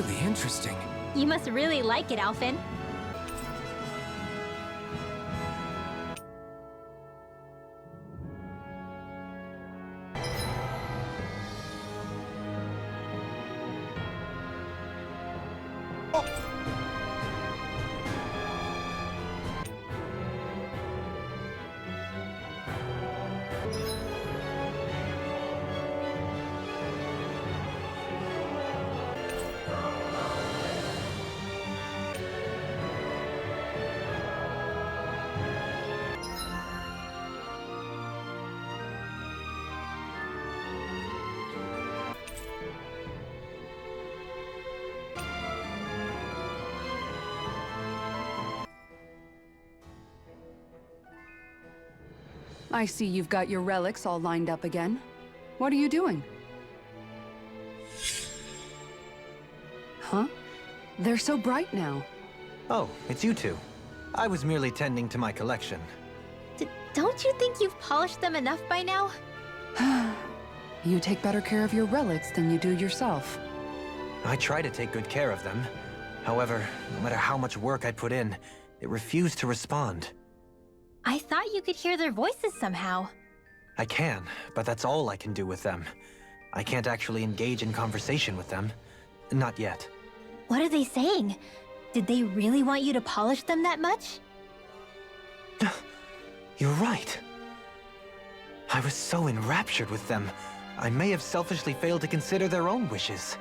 really interesting. You must really like it, Alphen. I see you've got your relics all lined up again. What are you doing? Huh? They're so bright now. Oh, it's you two. I was merely tending to my collection. Don't you think you've polished them enough by now? You take better care of your relics than you do yourself. I try to take good care of them. However, no matter how much work I put in, it refused to respond. I thought you could hear their voices somehow. I can, but that's all I can do with them. I can't actually engage in conversation with them. Not yet. What are they saying? Did they really want you to polish them that much? You're right. I was so enraptured with them, I may have selfishly failed to consider their own wishes.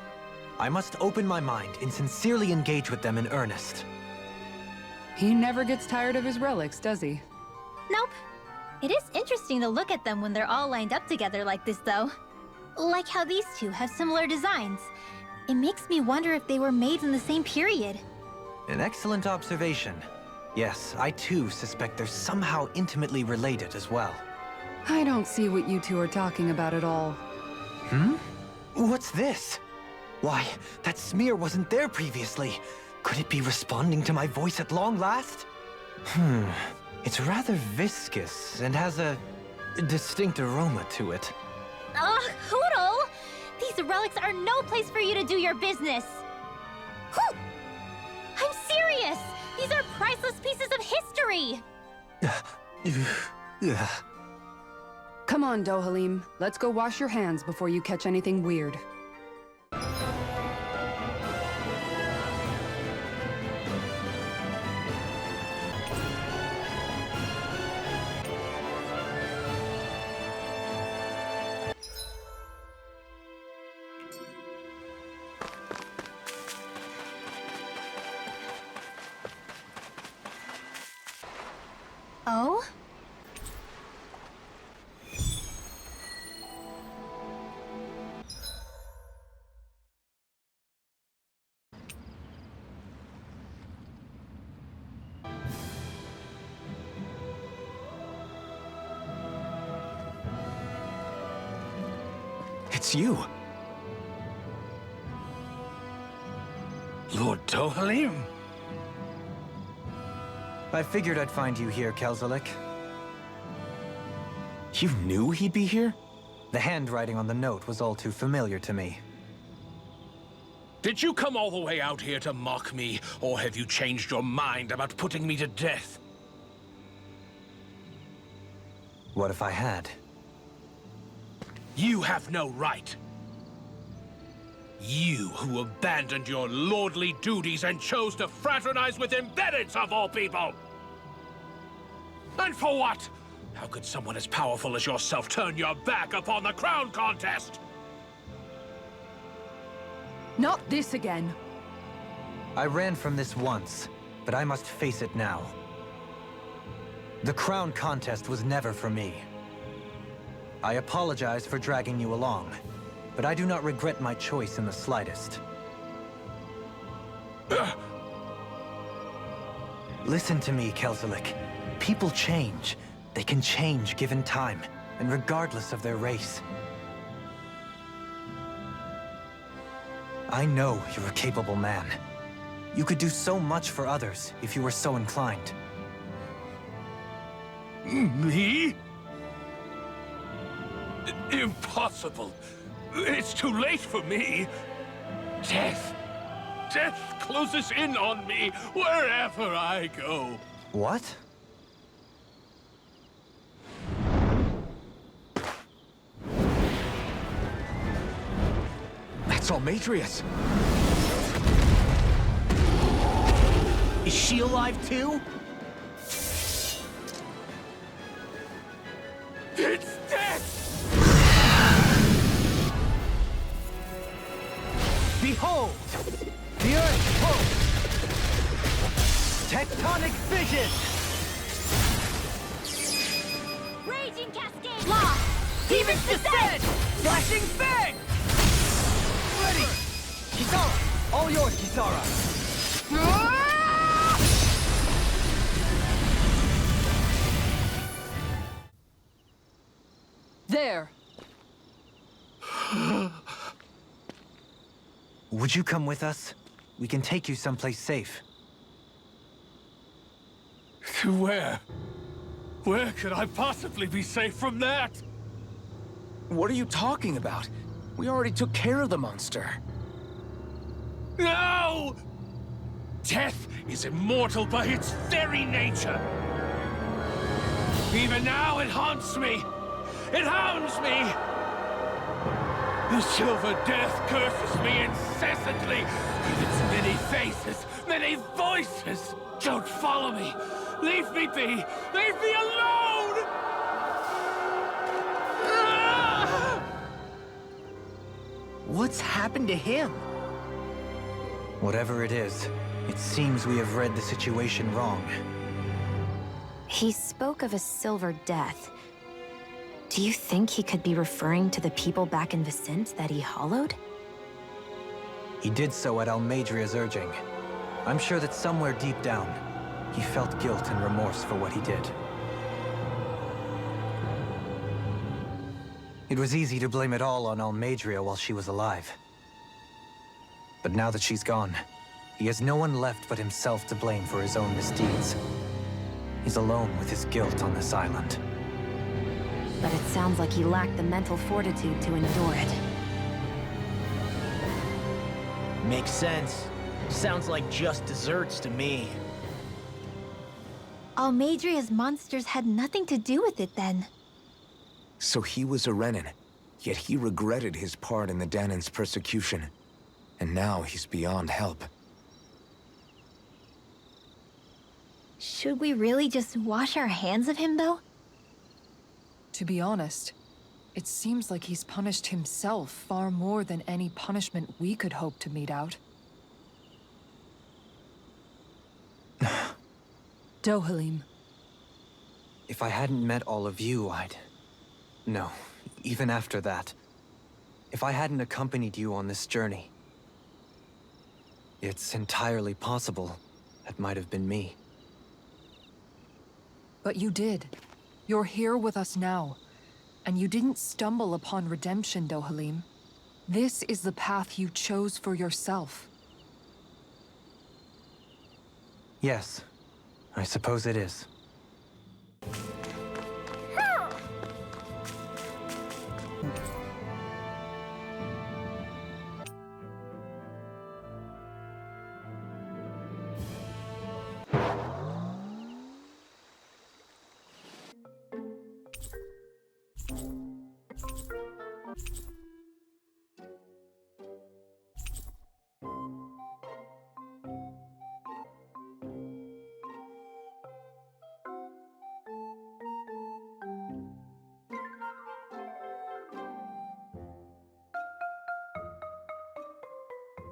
I must open my mind and sincerely engage with them in earnest. He never gets tired of his relics, does he? Nope. It is interesting to look at them when they're all lined up together like this, though. Like how these two have similar designs. It makes me wonder if they were made in the same period. An excellent observation. Yes, I too suspect they're somehow intimately related as well. I don't see what you two are talking about at all. Hmm? What's this? Why, that smear wasn't there previously. Could it be responding to my voice at long last? It's rather viscous and has a distinct aroma to it. Ugh, Hoodle! These relics are no place for you to do your business! Whew! I'm serious! These are priceless pieces of history! Come on, Dohalim. Let's go wash your hands before you catch anything weird. Oh? It's you. Lord Dohalim. I figured I'd find you here, Kelzelik. You knew he'd be here? The handwriting on the note was all too familiar to me. Did you come all the way out here to mock me, or have you changed your mind about putting me to death? What if I had? You have no right. You who abandoned your lordly duties and chose to fraternize with embeddeds of all people! And for what? How could someone as powerful as yourself turn your back upon the crown contest? Not this again. I ran from this once, but I must face it now. The crown contest was never for me. I apologize for dragging you along, but I do not regret my choice in the slightest. Listen to me, Kelzelik. People change. They can change given time, and regardless of their race. I know you're a capable man. You could do so much for others if you were so inclined. Me? Impossible. It's too late for me. Death. Death closes in on me wherever I go. What? That's Almadrius. Is she alive too? It's death! Behold! The Earth pulse! Tectonic vision! Raging cascade! Law! Demon's descent! Flashing fang! Ready! Kisara! All yours, Kisara! There! Would you come with us? We can take you someplace safe. To where? Where could I possibly be safe from that? What are you talking about? We already took care of the monster. No! Death is immortal by its very nature. Even now it haunts me. It hounds me. The silver death curses me incessantly with its many faces, many voices. Don't follow me. Leave me be. Leave me alone. Ah! What's happened to him? Whatever it is, it seems we have read the situation wrong. He spoke of a silver death. Do you think he could be referring to the people back in Vicente that he hollowed? He did so at Almadria's urging. I'm sure that somewhere deep down, he felt guilt and remorse for what he did. It was easy to blame it all on Almadria while she was alive. But now that she's gone, he has no one left but himself to blame for his own misdeeds. He's alone with his guilt on this island. But it sounds like he lacked the mental fortitude to endure it. Makes sense. Sounds like just desserts to me. Almadria's monsters had nothing to do with it then. So he was a Renin, yet he regretted his part in the Danan's persecution. And now he's beyond help. Should we really just wash our hands of him, though? To be honest, it seems like he's punished himself far more than any punishment we could hope to mete out. Dohalim. If I hadn't met all of you, No, even after that. If I hadn't accompanied you on this journey, it's entirely possible that might have been me. But you did. You're here with us now. And you didn't stumble upon redemption, Dohalim. This is the path you chose for yourself. Yes, I suppose it is.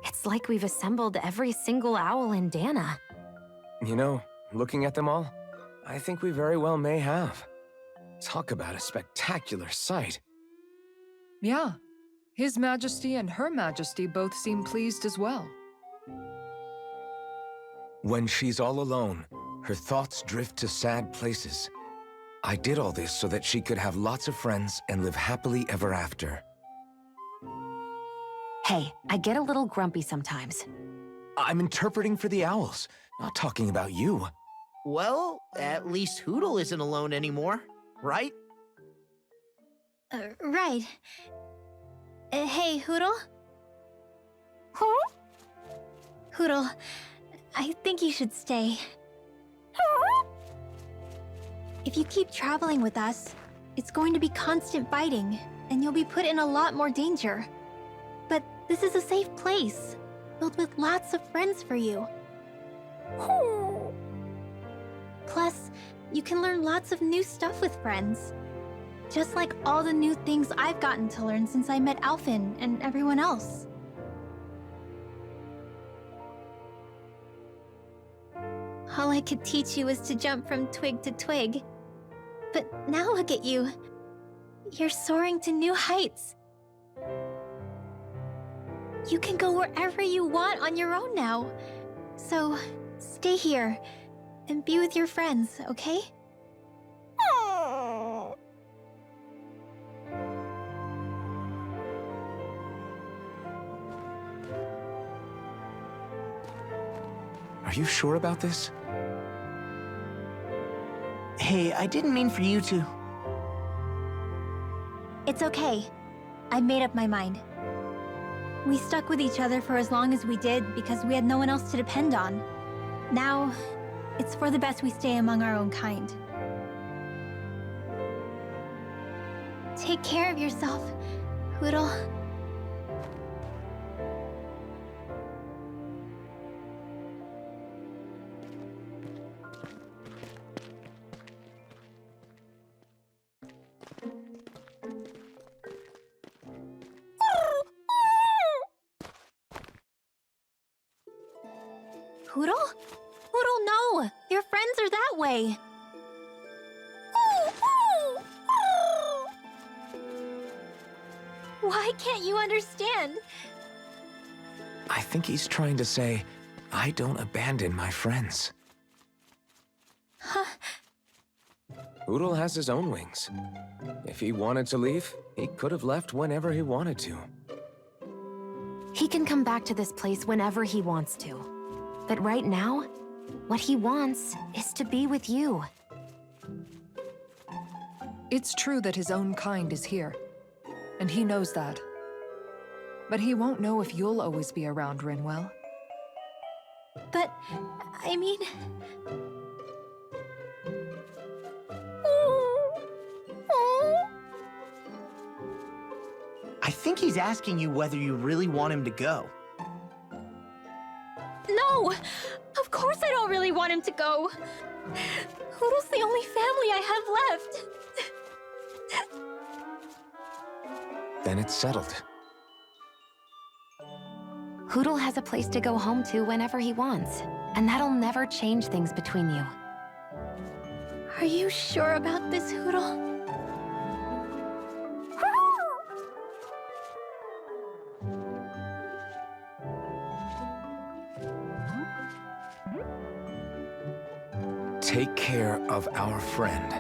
It's like we've assembled every single owl in Dana. You know, looking at them all, I think we very well may have. Talk about a spectacular sight. Yeah. His Majesty and Her Majesty both seem pleased as well. When she's all alone, her thoughts drift to sad places. I did all this so that she could have lots of friends and live happily ever after. Hey, I get a little grumpy sometimes. I'm interpreting for the owls, not talking about you. Well, at least Hootle isn't alone anymore, right? Right. Hey, Hootle? Huh? Hoodle, I think you should stay. If you keep traveling with us, it's going to be constant fighting, and you'll be put in a lot more danger. But this is a safe place, filled with lots of friends for you. Plus, you can learn lots of new stuff with friends. Just like all the new things I've gotten to learn since I met Alphen and everyone else. All I could teach you was to jump from twig to twig. But now look at you. You're soaring to new heights. You can go wherever you want on your own now. So, stay here and be with your friends, okay? Are you sure about this? Hey, I didn't mean for you to... It's okay. I made up my mind. We stuck with each other for as long as we did because we had no one else to depend on. Now, it's for the best we stay among our own kind. Take care of yourself, Hoodle. Hoodle? Hoodle, no! Your friends are that way! Why can't you understand? I think he's trying to say, I don't abandon my friends. Huh? Oodle has his own wings. If he wanted to leave, he could have left whenever he wanted to. He can come back to this place whenever he wants to. But right now, what he wants is to be with you. It's true that his own kind is here, and he knows that. But he won't know if you'll always be around, Rinwell. But, I mean... I think he's asking you whether you really want him to go. No! Of course I don't really want him to go! Hoodle's the only family I have left! Then it's settled. Hoodle has a place to go home to whenever he wants, and that'll never change things between you. Are you sure about this, Hoodle? Take care of our friend.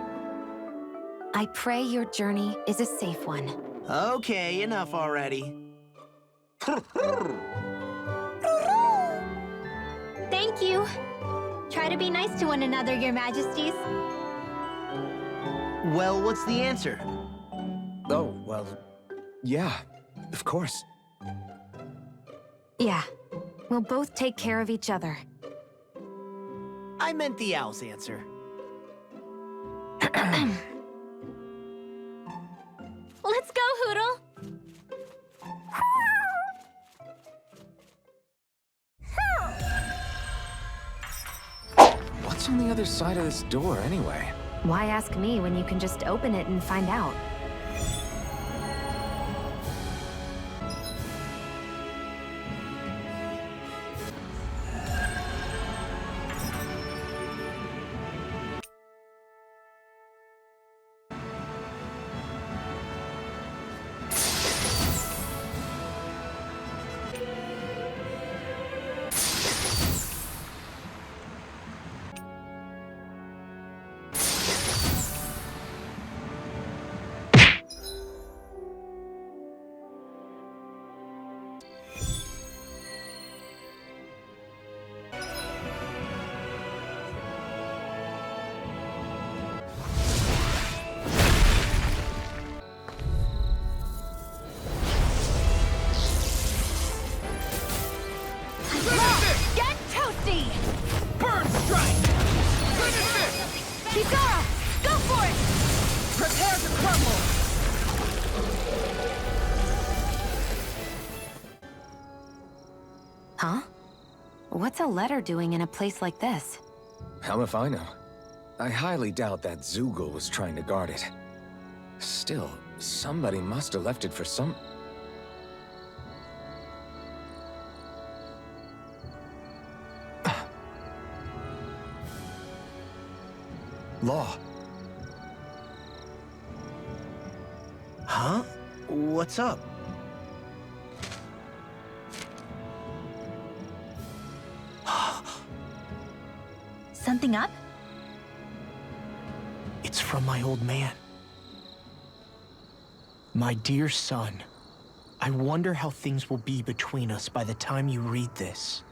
I pray your journey is a safe one. Okay, enough already. Thank you! Try to be nice to one another, your majesties. Well, what's the answer? Oh, well, yeah, of course. Yeah, we'll both take care of each other. I meant the owl's answer. Let's go, Hoodle! What's on the other side of this door, anyway? Why ask me when you can just open it and find out? crumble! Huh? What's a letter doing in a place like this? Hell if I know. I highly doubt that Zoogle was trying to guard it. Still, somebody must have left it for some... Law. Huh? What's up? Something up? It's from my old man. My dear son, I wonder how things will be between us by the time you read this.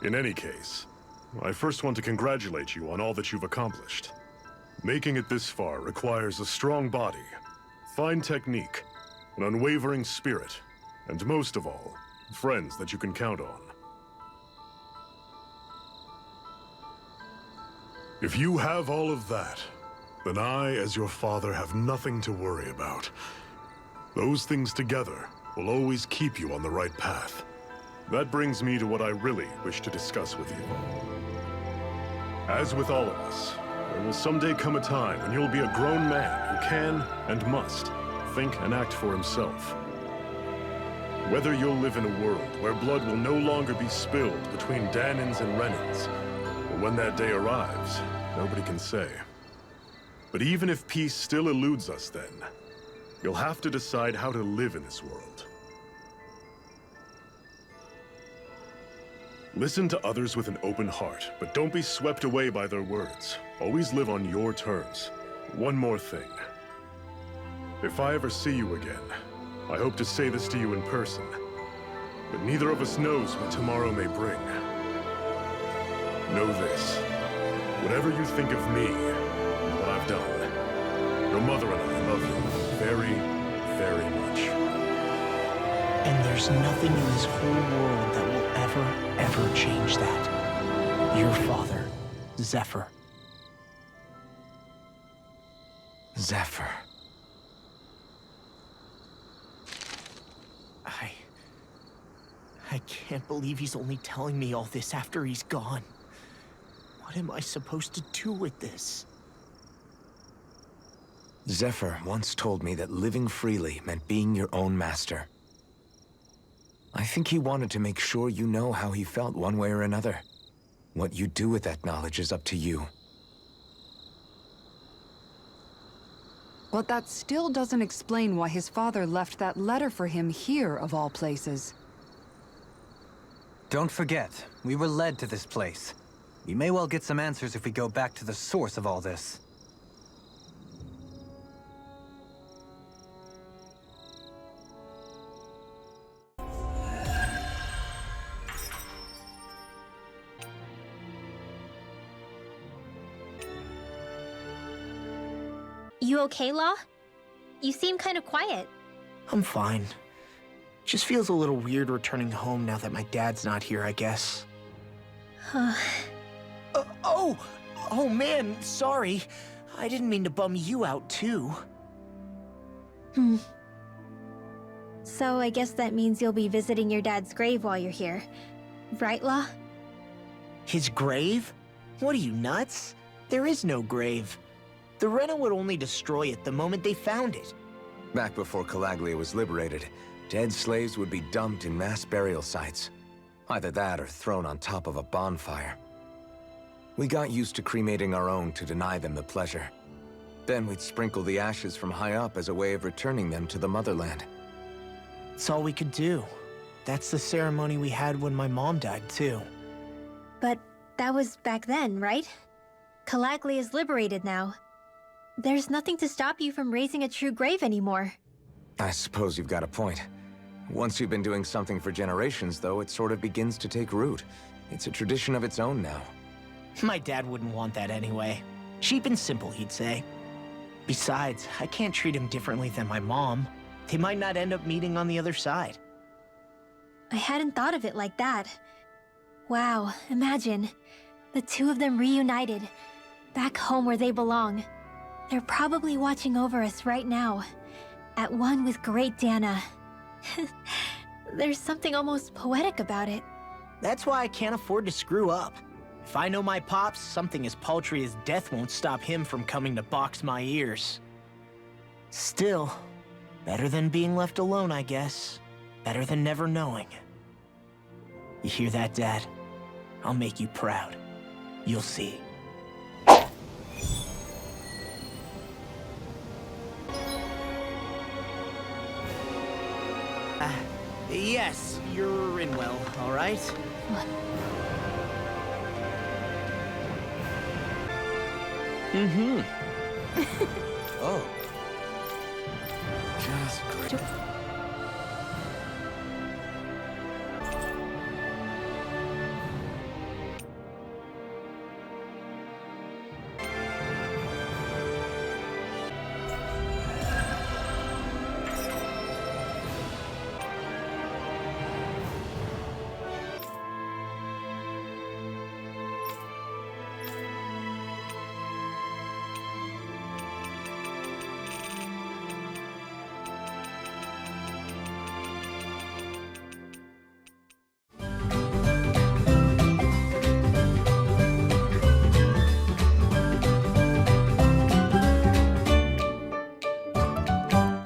In any case, I first want to congratulate you on all that you've accomplished. Making it this far requires a strong body, fine technique, an unwavering spirit, and most of all, friends that you can count on. If you have all of that, then I, as your father, have nothing to worry about. Those things together will always keep you on the right path. That brings me to what I really wish to discuss with you. As with all of us, there will someday come a time when you'll be a grown man who can and must think and act for himself. Whether you'll live in a world where blood will no longer be spilled between Danins and Renins, or when that day arrives, nobody can say. But even if peace still eludes us then, you'll have to decide how to live in this world. Listen to others with an open heart, but don't be swept away by their words. Always live on your terms. One more thing. If I ever see you again, I hope to say this to you in person, but neither of us knows what tomorrow may bring. Know this. Whatever you think of me, and what I've done, your mother and I love you very, very much. And there's nothing in this whole world that will ever change that. Your father, Zephyr. Zephyr. I can't believe he's only telling me all this after he's gone. What am I supposed to do with this? Zephyr once told me that living freely meant being your own master. I think he wanted to make sure you know how he felt one way or another. What you do with that knowledge is up to you. But that still doesn't explain why his father left that letter for him here, of all places. Don't forget, we were led to this place. We may well get some answers if we go back to the source of all this. You okay, Law? You seem kind of quiet. I'm fine. Just feels a little weird returning home now that my dad's not here, I guess. Oh man, sorry. I didn't mean to bum you out too. So I guess that means you'll be visiting your dad's grave while you're here. Right, Law? His grave? What are you, nuts? There is no grave. The Rena would only destroy it the moment they found it. Back before Calaglia was liberated, dead slaves would be dumped in mass burial sites. Either that or thrown on top of a bonfire. We got used to cremating our own to deny them the pleasure. Then we'd sprinkle the ashes from high up as a way of returning them to the motherland. It's all we could do. That's the ceremony we had when my mom died, too. But that was back then, right? Calaglia is liberated now. There's nothing to stop you from raising a true grave anymore. I suppose you've got a point. Once you've been doing something for generations, though, it sort of begins to take root. It's a tradition of its own now. My dad wouldn't want that anyway. Cheap and simple, he'd say. Besides, I can't treat him differently than my mom. They might not end up meeting on the other side. I hadn't thought of it like that. Wow, imagine. The two of them reunited. back home where they belong. They're probably watching over us right now, at one with great Dana. There's something almost poetic about it. That's why I can't afford to screw up. If I know my pops, something as paltry as death won't stop him from coming to box my ears. Still, better than being left alone, I guess. Better than never knowing. You hear that, Dad? I'll make you proud. You'll see. Yes, you're in well, all right? Oh. Just great.